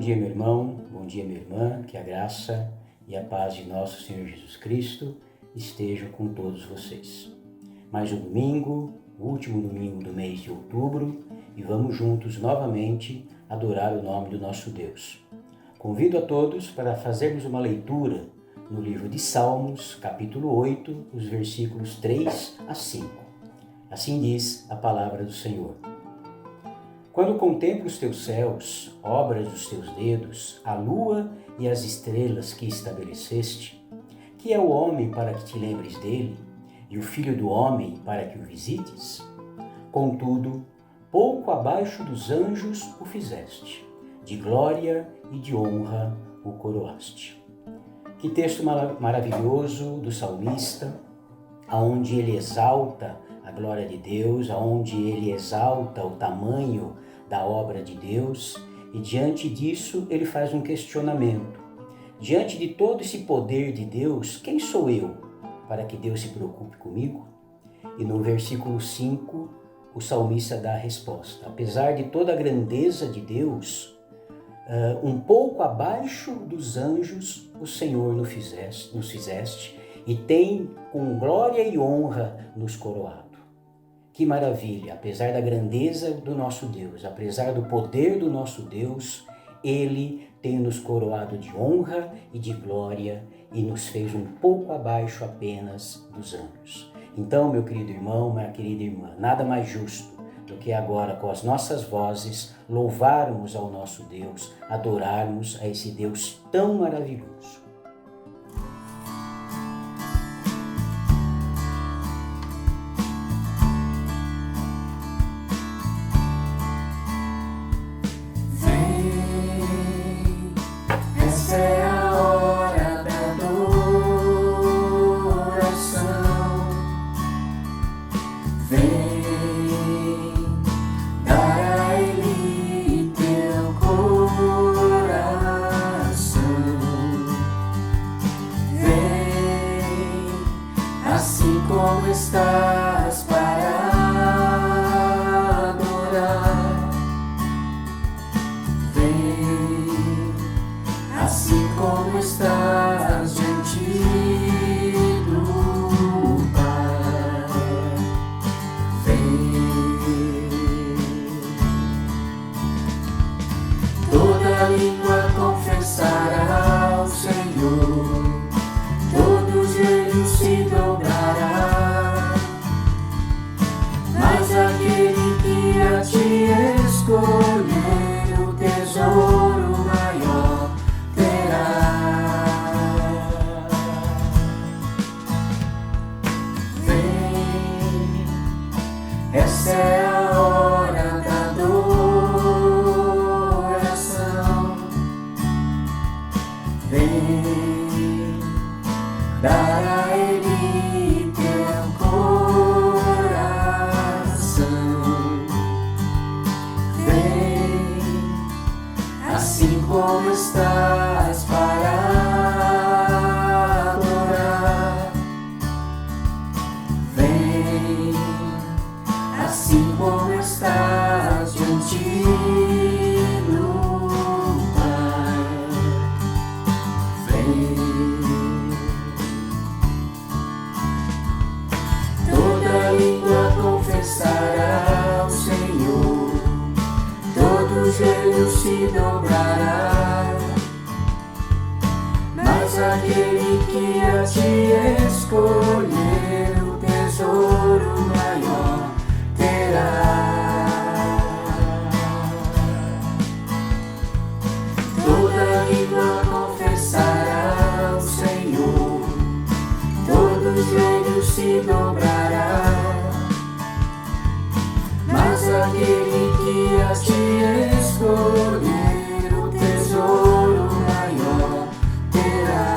dia, meu irmão, bom dia, minha irmã, que a graça e a paz de nosso Senhor Jesus Cristo estejam com todos vocês. Mais um domingo, o último domingo do mês de outubro, e vamos juntos novamente adorar o nome do nosso Deus. Convido a todos para fazermos uma leitura no livro de Salmos, capítulo 8, os versículos 3 a 5. Assim diz a palavra do Senhor. Quando contemplo os teus céus, obras dos teus dedos, a lua e as estrelas que estabeleceste, que é o homem para que te lembres dele, e o filho do homem para que o visites? Contudo, pouco abaixo dos anjos o fizeste, de glória e de honra o coroaste. Que texto maravilhoso do salmista, aonde ele exalta a glória de Deus, aonde ele exalta o tamanho da obra de Deus, e diante disso ele faz um questionamento. Diante de todo esse poder de Deus, quem sou eu para que Deus se preocupe comigo? E no versículo 5, o salmista dá a resposta. Apesar de toda a grandeza de Deus, um pouco abaixo dos anjos, o Senhor nos fizeste e tem com glória e honra nos coroado. Que maravilha! Apesar da grandeza do nosso Deus, apesar do poder do nosso Deus, Ele tem nos coroado de honra e de glória e nos fez um pouco abaixo apenas dos anjos. Então, meu querido irmão, minha querida irmã, nada mais justo do que agora, com as nossas vozes, louvarmos ao nosso Deus, adorarmos a esse Deus tão maravilhoso. Essa é a hora da adoração. Vem dar a Ele teu coração. Vem assim como estás para adorar. Vem assim como estás diante do Pai. Vem. Toda língua confessará ao Senhor, todo joelho se dobrará, mas aquele que a ti escolher o tesouro maior terá. Vem, essa é a hora da adoração. Vem dar a Ele teu coração. Vem assim como estás para adorar. Vem assim como estás diante do Pai. Vem. Toda língua confessará ao Senhor, todo joelho se dobrará, mas aquele que a ti escolher o tesouro maior terá. Toda língua confessará ao Senhor, todo joelho se dobrará, mas aquele que a ti escolher o tesouro maior terá.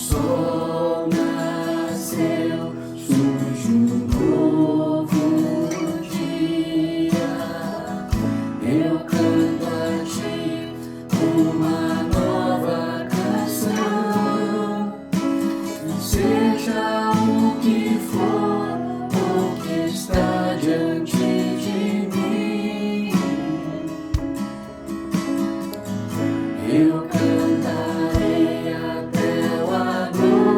sol nasceu, surge um novo dia. Eu canto a ti uma nova canção, seja o que for o que está diante de mim. Eu cantarei até o amanhecer.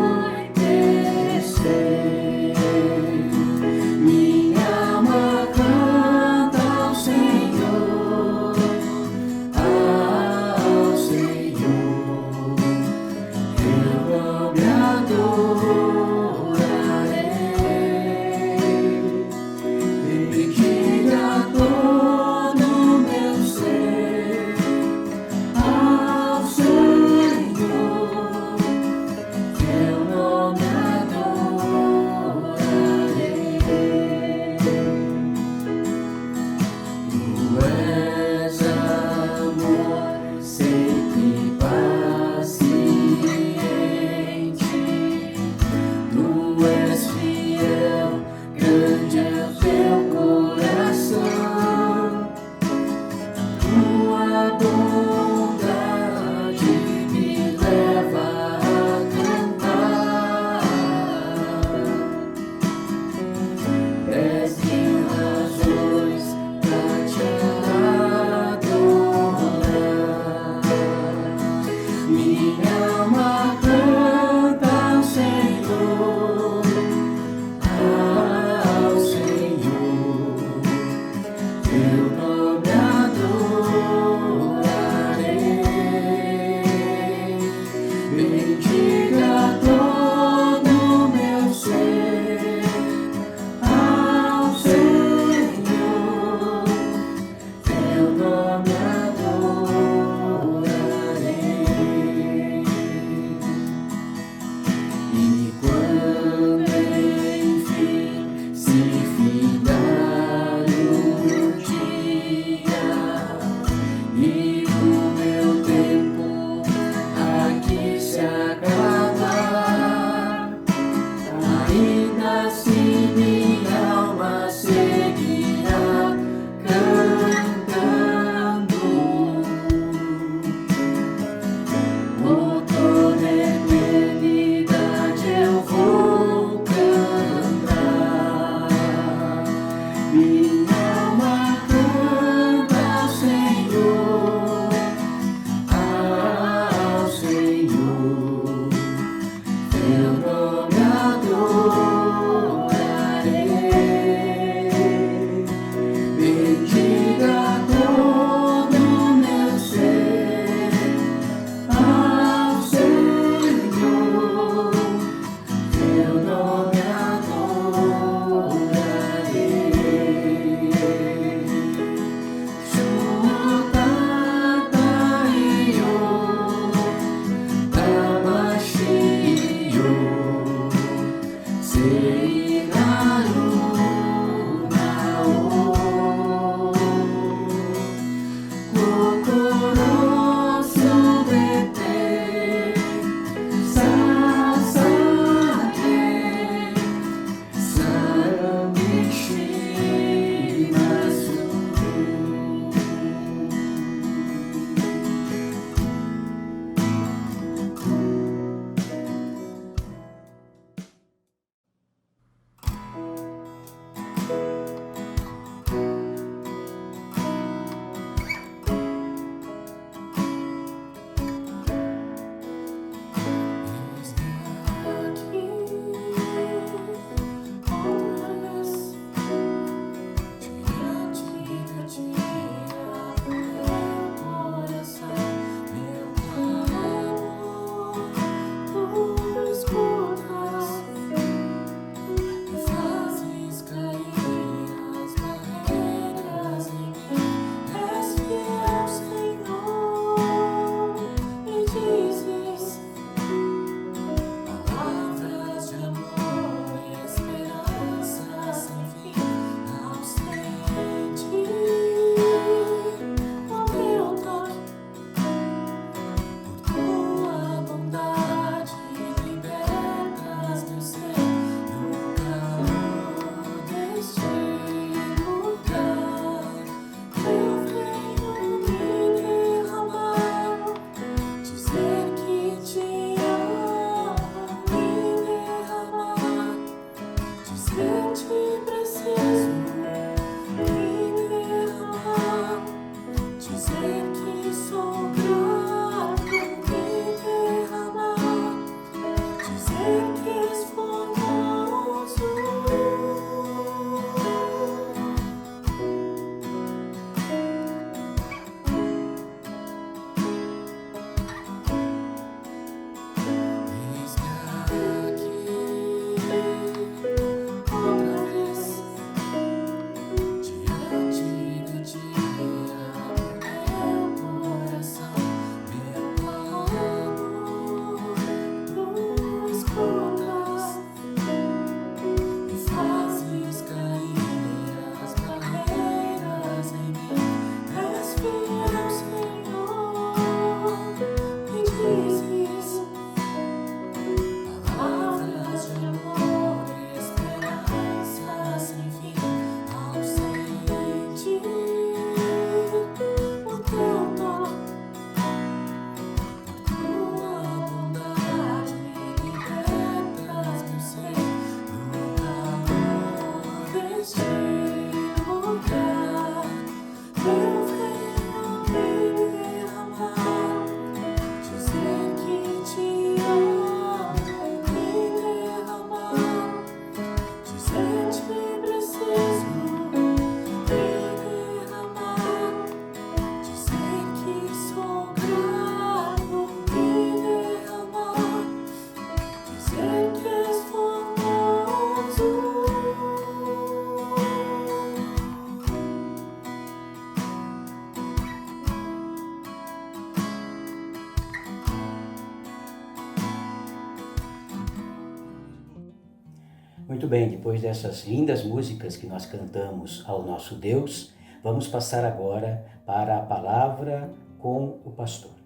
Muito bem, depois dessas lindas músicas que nós cantamos ao nosso Deus, vamos passar agora para a palavra com o pastor.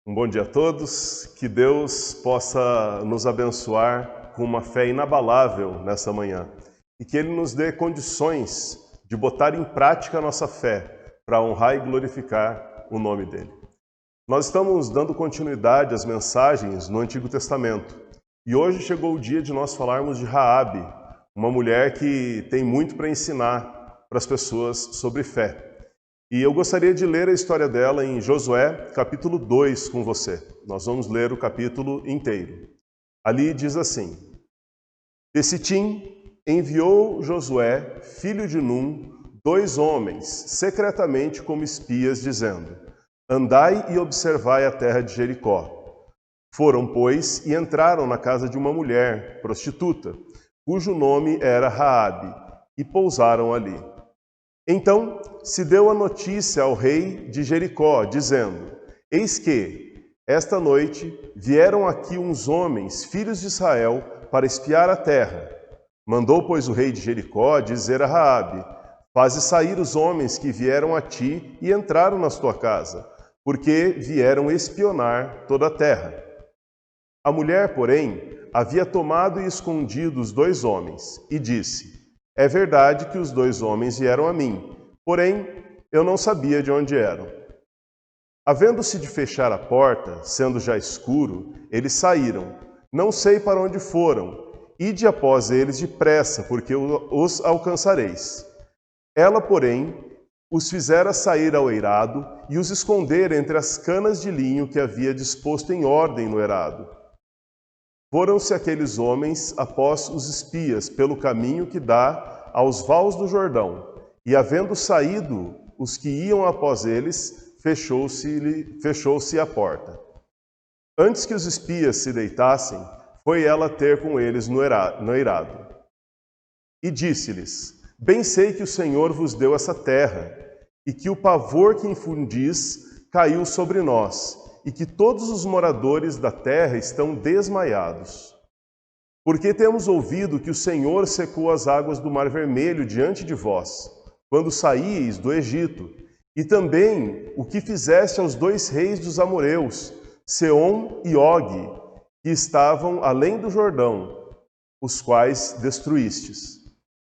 Um bom dia a todos, que Deus possa nos abençoar com uma fé inabalável nessa manhã e que Ele nos dê condições de botar em prática a nossa fé para honrar e glorificar o nome dEle. Nós estamos dando continuidade às mensagens no Antigo Testamento e hoje chegou o dia de nós falarmos de Raabe, uma mulher que tem muito para ensinar para as pessoas sobre fé. E eu gostaria de ler a história dela em Josué, capítulo 2, com você. Nós vamos ler o capítulo inteiro. Ali diz assim: De Sitim enviou Josué, filho de Num, 2 homens, secretamente como espias, dizendo: Andai e observai a terra de Jericó. Foram, pois, e entraram na casa de uma mulher, prostituta, cujo nome era Raabe, e pousaram ali. Então se deu a notícia ao rei de Jericó, dizendo: Eis que, esta noite, vieram aqui uns homens, filhos de Israel, para espiar a terra. Mandou, pois, o rei de Jericó dizer a Raabe: Faze sair os homens que vieram a ti e entraram na tua casa, porque vieram espionar toda a terra. A mulher, porém, havia tomado e escondido os 2 homens, e disse: É verdade que os 2 homens vieram a mim, porém eu não sabia de onde eram. Havendo-se de fechar a porta, sendo já escuro, eles saíram. Não sei para onde foram. Ide após eles depressa, porque os alcançareis. Ela, porém, os fizera sair ao eirado e os esconder entre as canas de linho que havia disposto em ordem no eirado. Foram-se aqueles homens após os espias pelo caminho que dá aos vales do Jordão, e havendo saído os que iam após eles, fechou-se a porta. Antes que os espias se deitassem, foi ela ter com eles no eirado. E disse-lhes: Bem sei que o Senhor vos deu essa terra, e que o pavor que infundis caiu sobre nós, e que todos os moradores da terra estão desmaiados. Porque temos ouvido que o Senhor secou as águas do Mar Vermelho diante de vós, quando saíeis do Egito, e também o que fizeste aos 2 reis dos amorreus, Seom e Og, que estavam além do Jordão, os quais destruístes.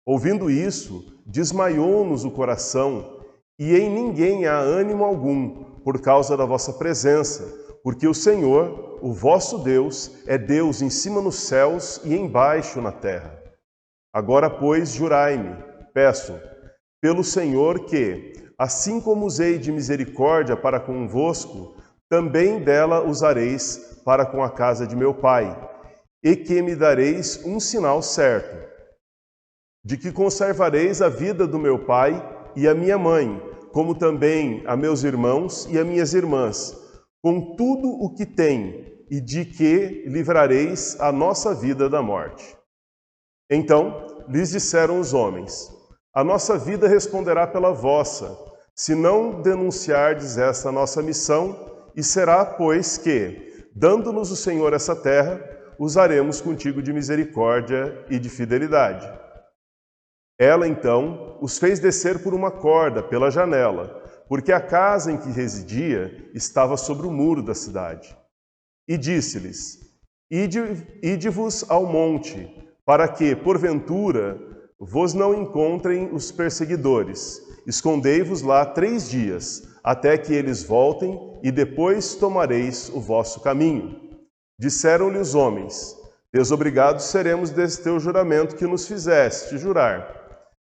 Ouvindo isso, desmaiou-nos o coração, e em ninguém há ânimo algum, por causa da vossa presença, porque o Senhor, o vosso Deus, é Deus em cima nos céus e embaixo na terra. Agora, pois, jurai-me, peço, pelo Senhor que, assim como usei de misericórdia para convosco, também dela usareis para com a casa de meu pai, e que me dareis um sinal certo, de que conservareis a vida do meu pai e a minha mãe, como também a meus irmãos e a minhas irmãs, com tudo o que tem, e de que livrareis a nossa vida da morte. Então lhes disseram os homens: A nossa vida responderá pela vossa, se não denunciardes esta nossa missão, e será, pois, que, dando-nos o Senhor essa terra, usaremos contigo de misericórdia e de fidelidade. Ela, então, os fez descer por uma corda pela janela, porque a casa em que residia estava sobre o muro da cidade. E disse-lhes: Ide-vos ao monte, para que, porventura, vos não encontrem os perseguidores. Escondei-vos lá 3 dias, até que eles voltem, e depois tomareis o vosso caminho. Disseram-lhe os homens: Desobrigados seremos desse teu juramento que nos fizeste jurar.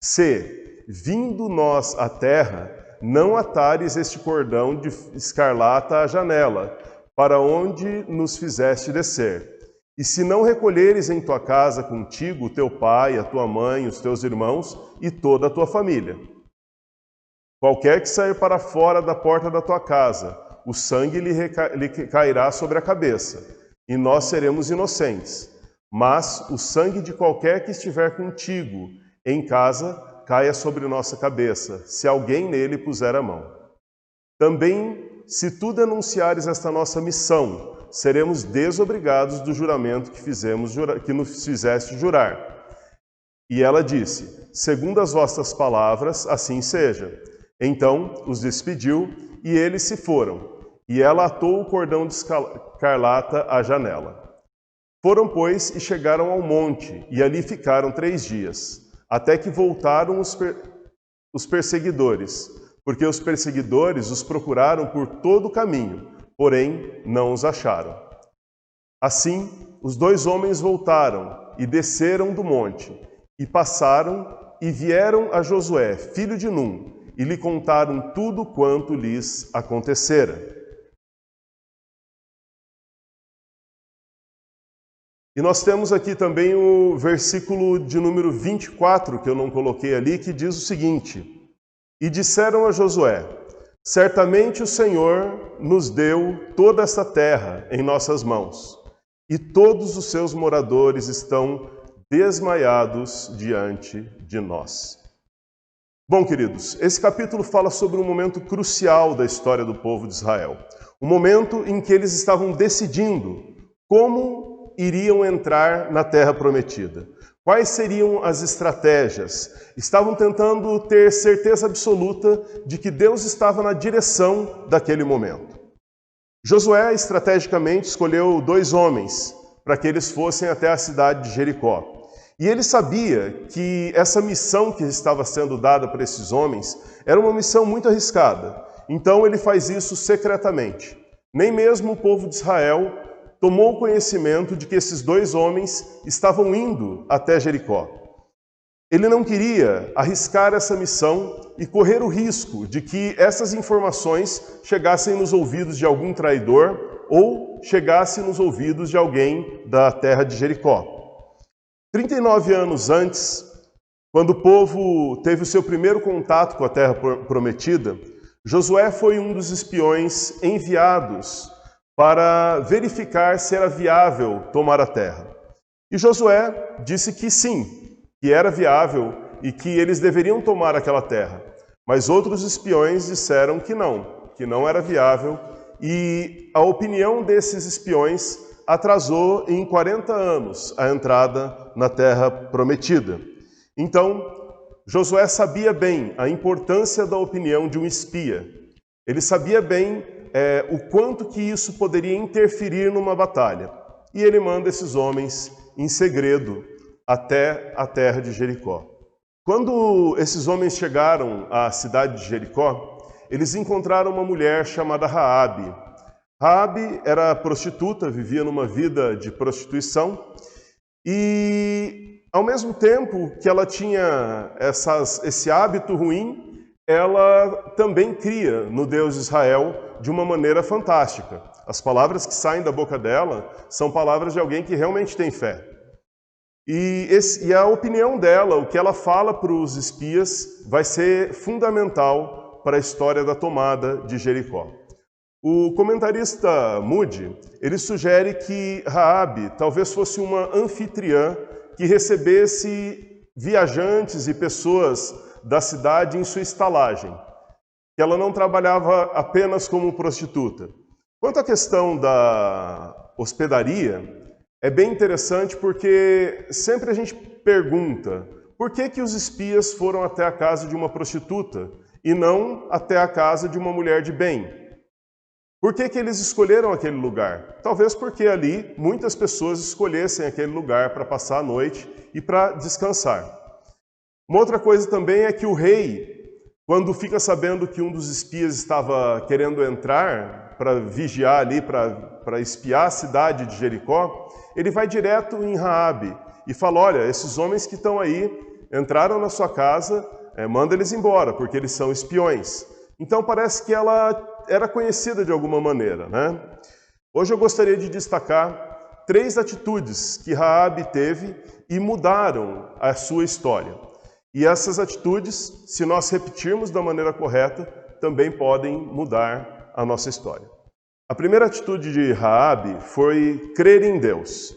Se, vindo nós à terra, não atares este cordão de escarlata à janela, para onde nos fizeste descer. E se não recolheres em tua casa contigo o teu pai, a tua mãe, os teus irmãos e toda a tua família. Qualquer que sair para fora da porta da tua casa, o sangue lhe cairá sobre a cabeça, e nós seremos inocentes. Mas o sangue de qualquer que estiver contigo em casa caia sobre nossa cabeça, se alguém nele puser a mão. Também, se tu denunciares esta nossa missão, seremos desobrigados do juramento que nos fizeste jurar. E ela disse, segundo as vossas palavras, assim seja. Então os despediu e eles se foram. E ela atou o cordão de escarlata à janela. Foram, pois, e chegaram ao monte, e ali ficaram 3 dias, até que voltaram os perseguidores, porque os perseguidores os procuraram por todo o caminho, porém não os acharam. Assim, os 2 homens voltaram e desceram do monte, e passaram e vieram a Josué, filho de Num, e lhe contaram tudo quanto lhes acontecera. E nós temos aqui também o versículo de número 24, que eu não coloquei ali, que diz o seguinte: E disseram a Josué, certamente o Senhor nos deu toda esta terra em nossas mãos, e todos os seus moradores estão desmaiados diante de nós. Bom, queridos, esse capítulo fala sobre um momento crucial da história do povo de Israel. Um momento em que eles estavam decidindo como iriam entrar na terra prometida. Quais seriam as estratégias? Estavam tentando ter certeza absoluta de que Deus estava na direção daquele momento. Josué, estrategicamente, escolheu 2 homens para que eles fossem até a cidade de Jericó. E ele sabia que essa missão que estava sendo dada para esses homens era uma missão muito arriscada. Então ele faz isso secretamente. Nem mesmo o povo de Israel tomou conhecimento de que esses 2 homens estavam indo até Jericó. Ele não queria arriscar essa missão e correr o risco de que essas informações chegassem nos ouvidos de algum traidor ou chegassem nos ouvidos de alguém da terra de Jericó. 39 anos antes, quando o povo teve o seu primeiro contato com a terra prometida, Josué foi um dos espiões enviados para verificar se era viável tomar a terra. E Josué disse que sim, que era viável e que eles deveriam tomar aquela terra. Mas outros espiões disseram que não era viável, e a opinião desses espiões atrasou em 40 anos a entrada na terra prometida. Então, Josué sabia bem a importância da opinião de um espia. Ele sabia bem o quanto que isso poderia interferir numa batalha. E ele manda esses homens em segredo até a terra de Jericó. Quando esses homens chegaram à cidade de Jericó, eles encontraram uma mulher chamada Raabe. Raabe era prostituta, vivia numa vida de prostituição, e ao mesmo tempo que ela tinha esse hábito ruim, ela também cria no Deus de Israel de uma maneira fantástica. As palavras que saem da boca dela são palavras de alguém que realmente tem fé. E a opinião dela, o que ela fala para os espias, vai ser fundamental para a história da tomada de Jericó. O comentarista Moody, ele sugere que Raabe talvez fosse uma anfitriã que recebesse viajantes e pessoas da cidade em sua estalagem, que ela não trabalhava apenas como prostituta. Quanto à questão da hospedaria, é bem interessante porque sempre a gente pergunta por que os espias foram até a casa de uma prostituta e não até a casa de uma mulher de bem. Por que eles escolheram aquele lugar? Talvez porque ali muitas pessoas escolhessem aquele lugar para passar a noite e para descansar. Uma outra coisa também é que o rei, quando fica sabendo que um dos espias estava querendo entrar para vigiar ali, para espiar a cidade de Jericó, ele vai direto em Raabe e fala, olha, esses homens que estão aí entraram na sua casa, manda eles embora, porque eles são espiões. Então parece que ela era conhecida de alguma maneira, né? Hoje eu gostaria de destacar 3 atitudes que Raabe teve e mudaram a sua história. E essas atitudes, se nós repetirmos da maneira correta, também podem mudar a nossa história. A primeira atitude de Raabe foi crer em Deus.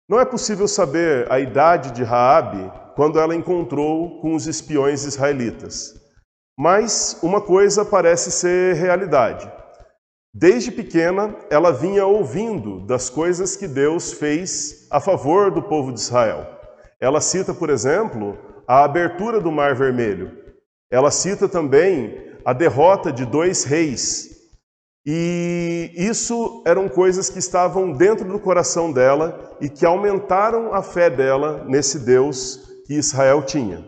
Não é possível saber a idade de Raabe quando ela encontrou com os espiões israelitas. Mas uma coisa parece ser realidade. Desde pequena, ela vinha ouvindo das coisas que Deus fez a favor do povo de Israel. Ela cita, por exemplo, a abertura do Mar Vermelho. Ela cita também a derrota de 2 reis. E isso eram coisas que estavam dentro do coração dela e que aumentaram a fé dela nesse Deus que Israel tinha.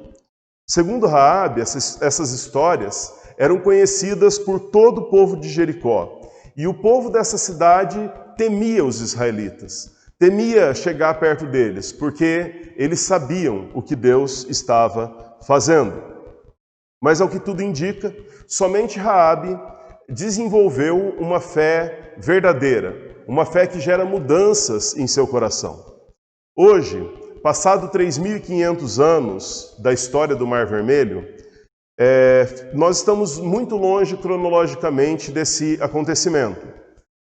Segundo Raabe, essas histórias eram conhecidas por todo o povo de Jericó. E o povo dessa cidade temia os israelitas, temia chegar perto deles, porque eles sabiam o que Deus estava fazendo. Mas, ao que tudo indica, somente Raabe desenvolveu uma fé verdadeira, uma fé que gera mudanças em seu coração. Hoje, passado 3.500 anos da história do Mar Vermelho, nós estamos muito longe cronologicamente desse acontecimento.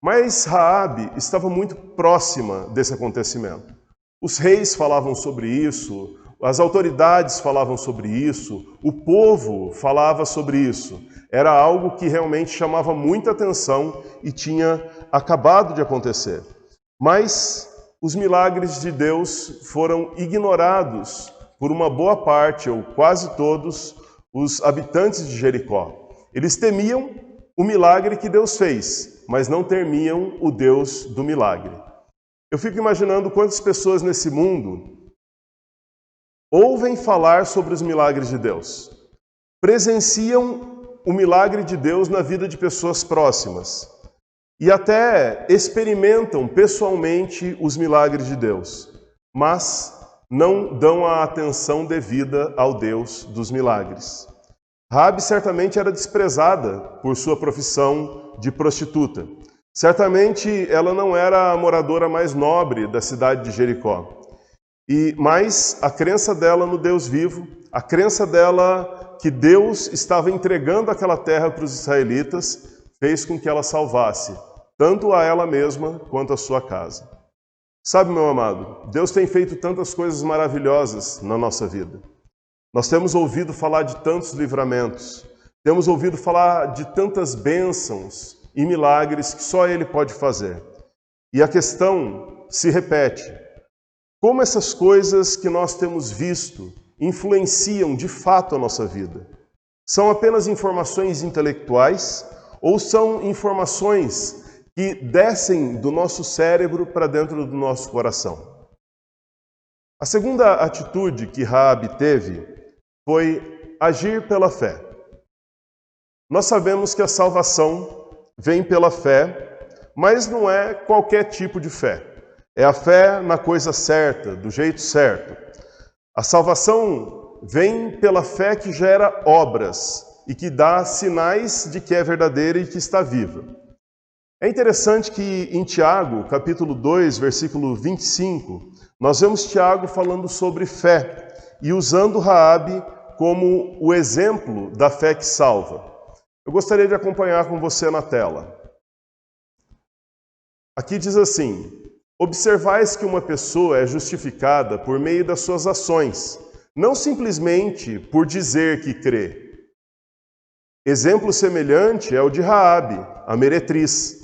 Mas Raabe estava muito próxima desse acontecimento. Os reis falavam sobre isso, as autoridades falavam sobre isso, o povo falava sobre isso. Era algo que realmente chamava muita atenção e tinha acabado de acontecer. Mas os milagres de Deus foram ignorados por uma boa parte, ou quase todos, os habitantes de Jericó. Eles temiam o milagre que Deus fez, mas não temiam o Deus do milagre. Eu fico imaginando quantas pessoas nesse mundo ouvem falar sobre os milagres de Deus, presenciam o milagre de Deus na vida de pessoas próximas e até experimentam pessoalmente os milagres de Deus, mas não dão a atenção devida ao Deus dos milagres. Raabe certamente era desprezada por sua profissão de prostituta. Certamente ela não era a moradora mais nobre da cidade de Jericó. Mas a crença dela no Deus vivo, a crença dela que Deus estava entregando aquela terra para os israelitas, fez com que ela salvasse tanto a ela mesma quanto a sua casa. Sabe, meu amado, Deus tem feito tantas coisas maravilhosas na nossa vida. Nós temos ouvido falar de tantos livramentos, temos ouvido falar de tantas bênçãos e milagres que só Ele pode fazer. E a questão se repete. Como essas coisas que nós temos visto influenciam de fato a nossa vida? São apenas informações intelectuais ou são informações que descem do nosso cérebro para dentro do nosso coração? A segunda atitude que Raabe teve foi agir pela fé. Nós sabemos que a salvação vem pela fé, mas não é qualquer tipo de fé. É a fé na coisa certa, do jeito certo. A salvação vem pela fé que gera obras e que dá sinais de que é verdadeira e que está viva. É interessante que em Tiago, capítulo 2, versículo 25, nós vemos Tiago falando sobre fé e usando Raabe como o exemplo da fé que salva. Eu gostaria de acompanhar com você na tela. Aqui diz assim: observais que uma pessoa é justificada por meio das suas ações, não simplesmente por dizer que crê. Exemplo semelhante é o de Raabe, a meretriz.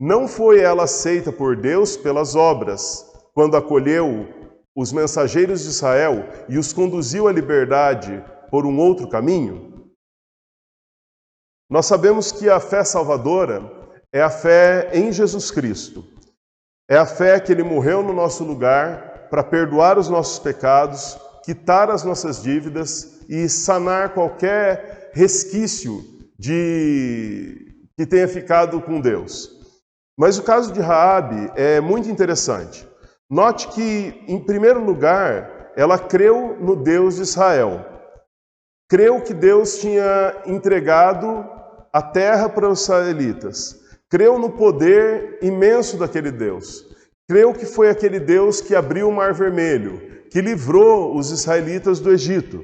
Não foi ela aceita por Deus pelas obras, quando acolheu os mensageiros de Israel e os conduziu à liberdade por um outro caminho? Nós sabemos que a fé salvadora é a fé em Jesus Cristo. É a fé que Ele morreu no nosso lugar para perdoar os nossos pecados, quitar as nossas dívidas e sanar qualquer resquício que tenha ficado com Deus. Mas o caso de Raabe é muito interessante. Note que, em primeiro lugar, ela creu no Deus de Israel. Creu que Deus tinha entregado a terra para os israelitas. Creu no poder imenso daquele Deus. Creu que foi aquele Deus que abriu o Mar Vermelho, que livrou os israelitas do Egito.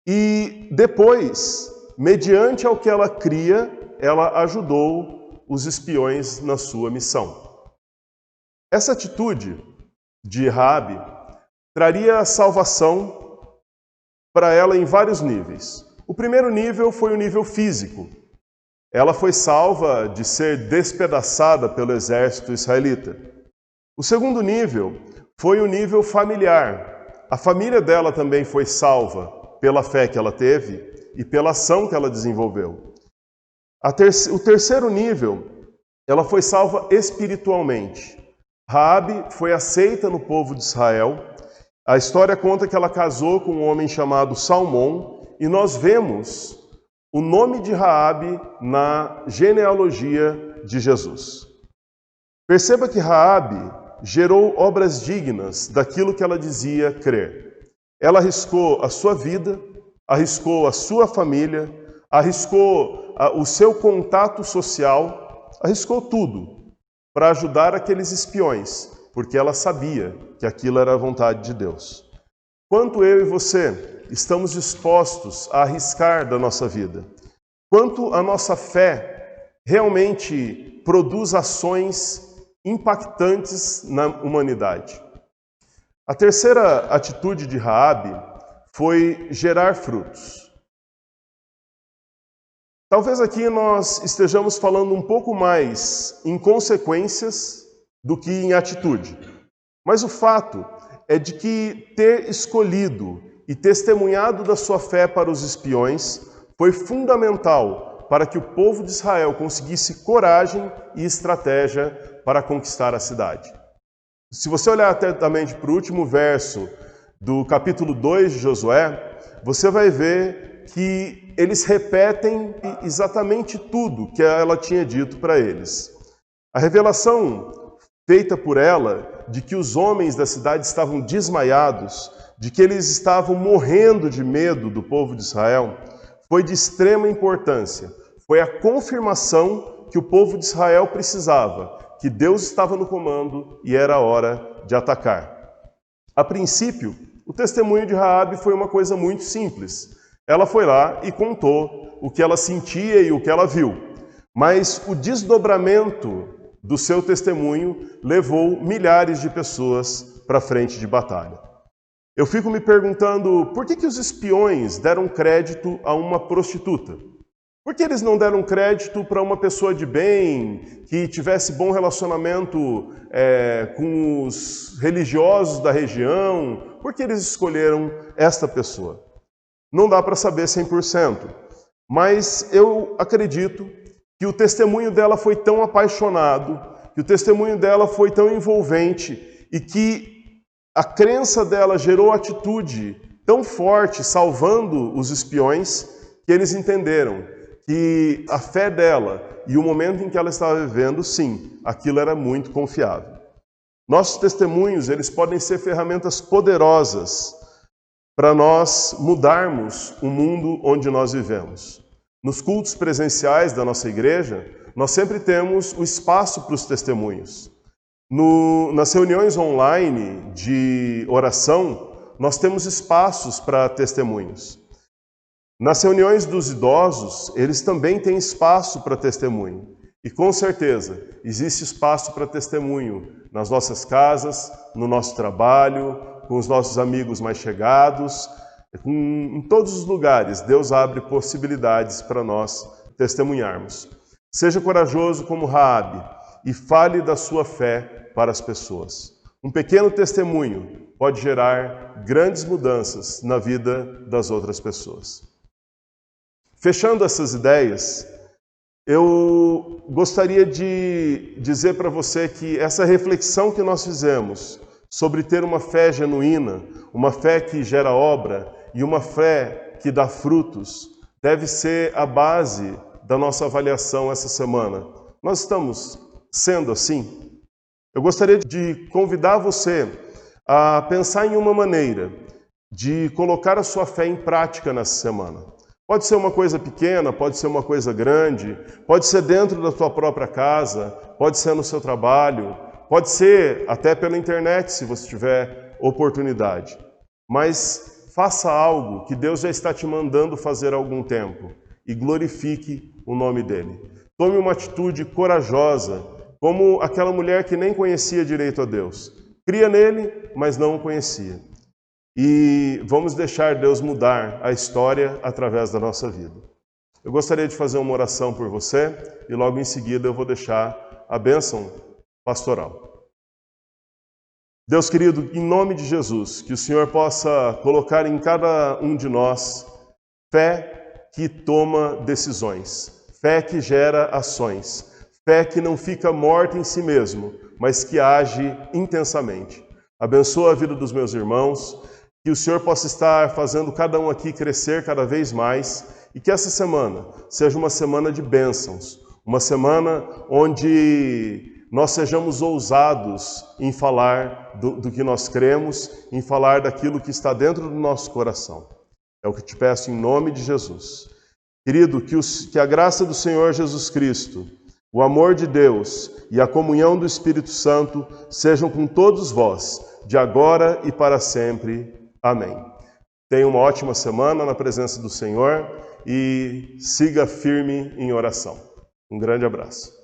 E depois, mediante ao que ela cria, ela ajudou os espiões na sua missão. Essa atitude de Raabe traria salvação para ela em vários níveis. O primeiro nível foi o nível físico. Ela foi salva de ser despedaçada pelo exército israelita. O segundo nível foi o nível familiar. A família dela também foi salva pela fé que ela teve e pela ação que ela desenvolveu. O terceiro nível, ela foi salva espiritualmente. Raabe foi aceita no povo de Israel. A história conta que ela casou com um homem chamado Salmão, e nós vemos o nome de Raabe na genealogia de Jesus. Perceba que Raabe gerou obras dignas daquilo que ela dizia crer. Ela arriscou a sua vida, arriscou a sua família, arriscou o seu contato social, arriscou tudo para ajudar aqueles espiões, porque ela sabia que aquilo era a vontade de Deus. Quanto eu e você estamos dispostos a arriscar da nossa vida? Quanto a nossa fé realmente produz ações impactantes na humanidade? A terceira atitude de Raabe foi gerar frutos. Talvez aqui nós estejamos falando um pouco mais em consequências do que em atitude. Mas o fato é de que ter escolhido e testemunhado da sua fé para os espiões foi fundamental para que o povo de Israel conseguisse coragem e estratégia para conquistar a cidade. Se você olhar atentamente para o último verso do capítulo 2 de Josué, você vai ver que eles repetem exatamente tudo que ela tinha dito para eles. A revelação feita por ela de que os homens da cidade estavam desmaiados, de que eles estavam morrendo de medo do povo de Israel, foi de extrema importância. Foi a confirmação que o povo de Israel precisava, que Deus estava no comando e era a hora de atacar. A princípio, o testemunho de Raabe foi uma coisa muito simples. Ela foi lá e contou o que ela sentia e o que ela viu. Mas o desdobramento do seu testemunho levou milhares de pessoas para a frente de batalha. Eu fico me perguntando por que os espiões deram crédito a uma prostituta? Por que eles não deram crédito para uma pessoa de bem, que tivesse bom relacionamento com os religiosos da região? Por que eles escolheram esta pessoa? Não dá para saber 100%, mas eu acredito que o testemunho dela foi tão apaixonado, que o testemunho dela foi tão envolvente e que a crença dela gerou atitude tão forte, salvando os espiões, que eles entenderam que a fé dela e o momento em que ela estava vivendo, sim, aquilo era muito confiável. Nossos testemunhos, eles podem ser ferramentas poderosas para nós mudarmos o mundo onde nós vivemos. Nos cultos presenciais da nossa igreja, nós sempre temos o espaço para os testemunhos. Nas reuniões online de oração, nós temos espaços para testemunhos. Nas reuniões dos idosos, eles também têm espaço para testemunho. E com certeza, existe espaço para testemunho nas nossas casas, no nosso trabalho, com os nossos amigos mais chegados, em todos os lugares. Deus abre possibilidades para nós testemunharmos. Seja corajoso como Raabe e fale da sua fé para as pessoas. Um pequeno testemunho pode gerar grandes mudanças na vida das outras pessoas. Fechando essas ideias, eu gostaria de dizer para você que essa reflexão que nós fizemos sobre ter uma fé genuína, uma fé que gera obra e uma fé que dá frutos, deve ser a base da nossa avaliação essa semana. Nós estamos sendo assim? Eu gostaria de convidar você a pensar em uma maneira de colocar a sua fé em prática nessa semana. Pode ser uma coisa pequena, pode ser uma coisa grande, pode ser dentro da sua própria casa, pode ser no seu trabalho, pode ser até pela internet, se você tiver oportunidade. Mas faça algo que Deus já está te mandando fazer há algum tempo e glorifique o nome dele. Tome uma atitude corajosa, como aquela mulher que nem conhecia direito a Deus. Cria nele, mas não o conhecia. E vamos deixar Deus mudar a história através da nossa vida. Eu gostaria de fazer uma oração por você e logo em seguida eu vou deixar a bênção pastoral. Deus querido, em nome de Jesus, que o Senhor possa colocar em cada um de nós fé que toma decisões, fé que gera ações, fé que não fica morta em si mesmo, mas que age intensamente. Abençoa a vida dos meus irmãos, que o Senhor possa estar fazendo cada um aqui crescer cada vez mais e que essa semana seja uma semana de bênçãos, uma semana onde nós sejamos ousados em falar do que nós cremos, em falar daquilo que está dentro do nosso coração. É o que te peço em nome de Jesus. Querido, que a graça do Senhor Jesus Cristo, o amor de Deus e a comunhão do Espírito Santo sejam com todos vós, de agora e para sempre. Amém. Tenha uma ótima semana na presença do Senhor e siga firme em oração. Um grande abraço.